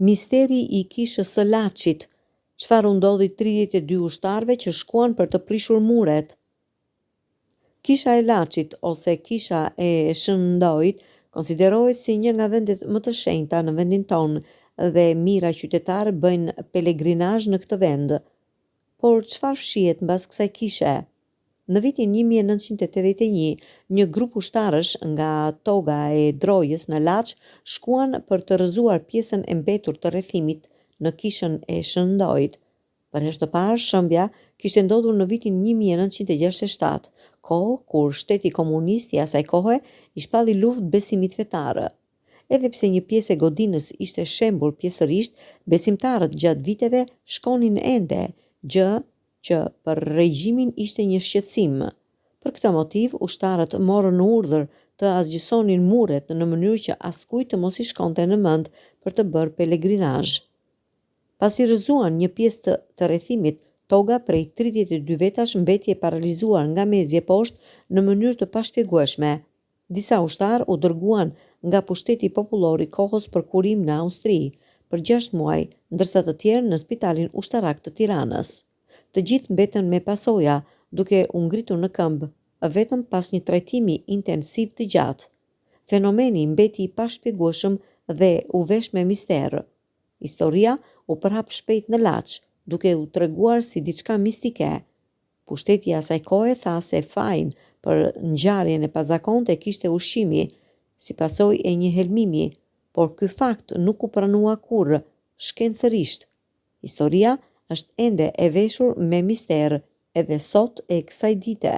Misteri i kishës së Laçit. Çfarë u ndodhi 32 ushtarëve që shkuan për të prishur muret? Kisha e Laçit ose kisha e Shëndojit konsiderohet si një nga vendet më të shenjta në vendin tonë dhe mijëra qytetarë bëjnë pelegrinazh në këtë vend. Por çfarë fshihet mbas kësaj kishe? Në vitin 1981, një grup ushtarësh nga toga e Drojës në Laç shkuan për të rrëzuar pjesën e mbetur të rrethimit në kishën e Shëndojit. Për herë të parë, shëmbja kishte ndodhur në vitin 1967, kohë kur shteti komunist i asaj kohe i shpalli luftë besimit fetar. Edhe pse një pjesë e godinës ishte shembur pjesërisht, besimtarët gjatë viteve shkonin ende, gjë që për regjimin ishte një shqetësim. Për këtë motiv, ushtarët morën urdhër të asgjësonin muret në mënyrë që askujt të mos i shkonte në mend për të bërë pelegrinazh. Pasi rrëzuan një pjesë të rrethimit, toga prej 32 vetash mbeti e paralizuar nga mezi e poshtë në mënyrë të pashpjegueshme. Disa ushtarë u dërguan nga pushteti popullor i kohës për kurim në Austri për 6 muaj, ndërsa të tjerë në Spitalin Ushtarak të Tiranës. Të gjithë mbetën me pasoja, duke u ngritur në këmbë, vetëm pas një trajtimi intensiv të gjatë. Fenomeni mbeti i pashpjegueshëm dhe u vesh me mister. Historia u përhap shpejt në Laç, duke u treguar si diçka mistike. Pushteti i asaj kohe tha se fajin për ngjarjen e pazakonte kishte ushqimi, si pasojë e një helmimi, por ky fakt nuk u pranua kurrë, shkencërisht. Historia është ende e veshur me mister edhe sot e kësaj dite.